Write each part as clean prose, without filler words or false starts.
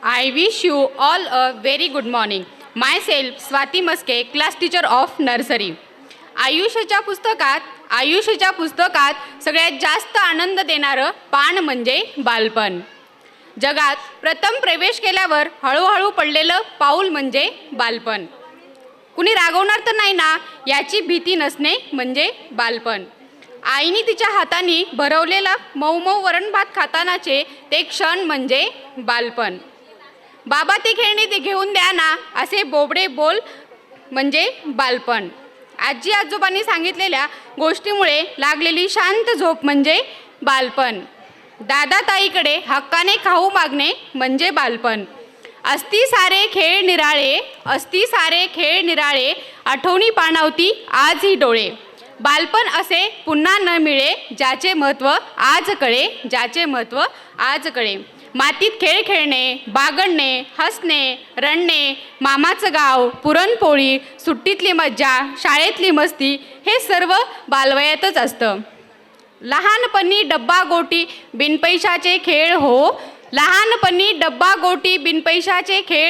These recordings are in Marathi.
I wish you all a very good morning. Myself, Swati Maske, class teacher of nursery. आयुष्याच्या पुस्तकात सगळ्यात जास्त आनंद देणारं पान म्हणजे बालपण. जगात प्रथम प्रवेश केल्यावर हळूहळू पडलेलं पाऊल म्हणजे बालपण. कुणी रागवणार तर नाही ना याची भीती नसणे म्हणजे बालपण. आईने तिच्या हाताने भरवलेला मऊ मऊ वरण भात खातानाचे ते क्षण म्हणजे बालपण. बाबा ते खेळणे ते घेऊन द्या ना असे बोबडे बोल म्हणजे बालपण. आजी आजोबांनी सांगितलेल्या गोष्टीमुळे लागलेली शांत झोप म्हणजे बालपण. दादा ताईकडे हक्काने खाऊ मागणे म्हणजे बालपण. अस्ती सारे खेळ निराळे आठवणी पाणावती आजही डोळे. बालपण असे पुन्हा न मिळे ज्याचे महत्त्व आज कळे. मातीत खेळ खेळणे, बागडणे, हसणे, रडणे, मामाचं गाव, पुरणपोळी, सुट्टीतली मज्जा, शाळेतली मस्ती हे सर्व बालवयातच असतं. लहानपणी डब्बा गोटी बिनपैशाचे खेळ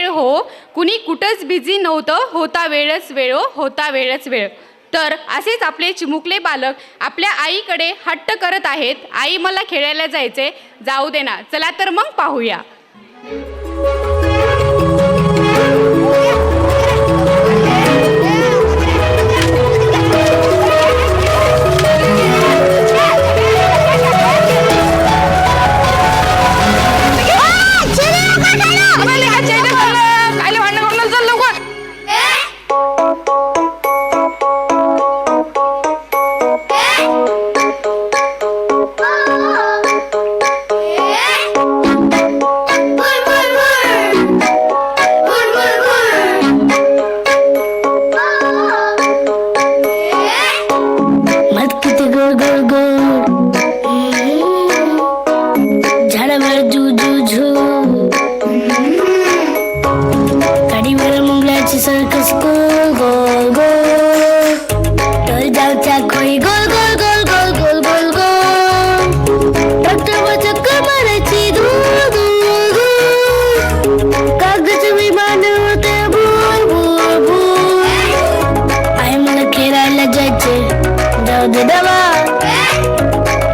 हो. कुणी कुठंच बिझी नव्हतं, होता वेळच वेळ. तर असेच आपले चिमुकले बालक आपल्या आईकडे हट्ट करत आहेत. आई मला खेळायला जायचे, जाऊ दे ना. चला तर मग पाहूया.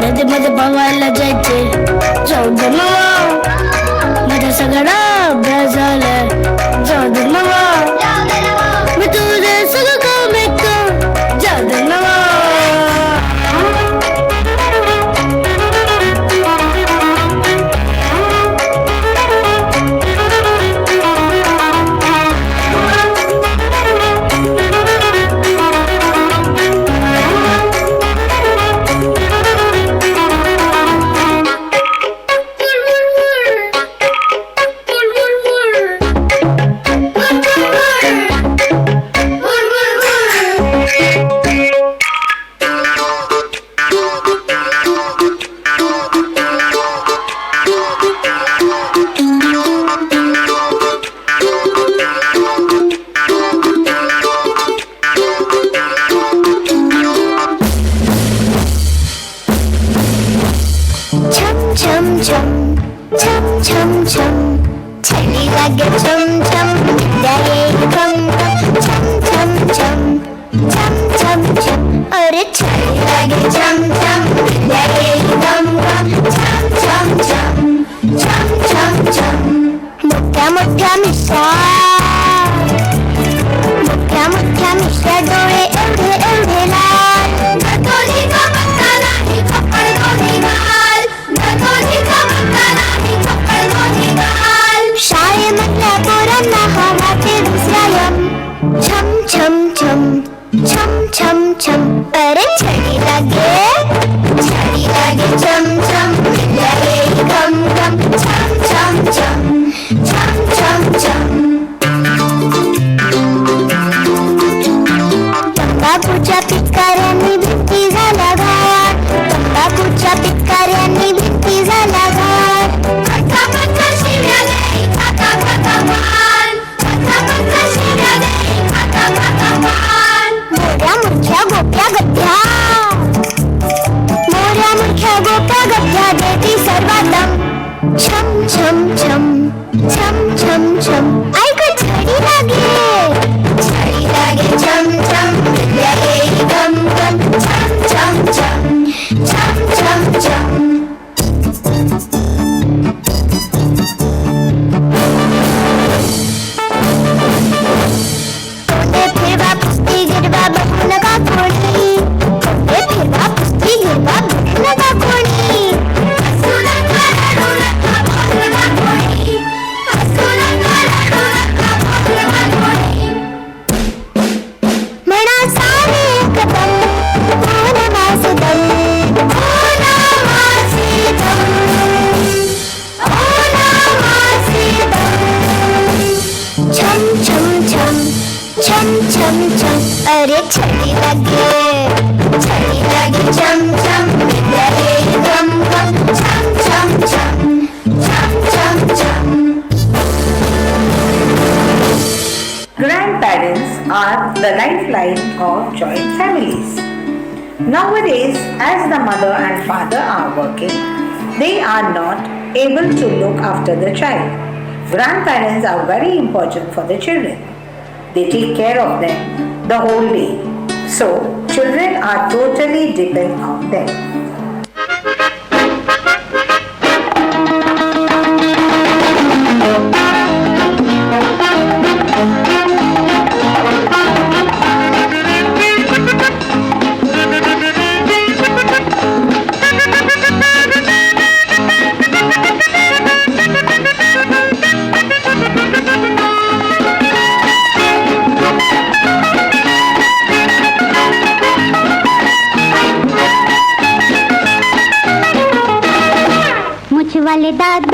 नदीमध्ये पवायला जायचे, जाऊ दे मामा. माझा सगळा अभ्यास झालाय, जाऊ दे मामा. मी तुझे सगळं काम ऐकतो, जाऊ दे मामा. मोठ्या मिशा डोळे एवढे लाल. शाळेमधल्या पोरांना हवा ते दुसरा यम. छम छम छम छम छम छम. अरे छडी लागे छम छम लगे गम गम. छम छम छम छम छम छम. तंबाखूच्या पिचकाऱ्यांनी भिंती झाला घाट. तंबाखूच्या पिचकाऱ्यांनी भिंती झाला घाट. मोठ्या मोठ्या गोप्या गद्या. छम छम छम ऐक छडी लागे छम छम विद्या येई गम गम छम छम छम छम छम छम तोंडे फिरवा पुस्ती गिरवा बघू नका कोणी तोंडे फिरवा पुस्ती गिरवा बघू नका कोणी हसू नका रडू नका बोलू नका कोणी हसू नका रडू नका बोलू नका कोणी म्हणा सारे एकदम कोण माझे दम कोण माझे दम कोण माझे दम छम छम छम छम छम छम अरे छडी लागे छम छम विद्या येई गम गम छम छम छम छम छम छम Grandparents are the lifeline of joint families. Nowadays, as the mother and father are working, they are not able to look after the child. Grandparents are very important for the children. They take care of them the whole day. So, children are totally dependent on them. मुझ वाले दादा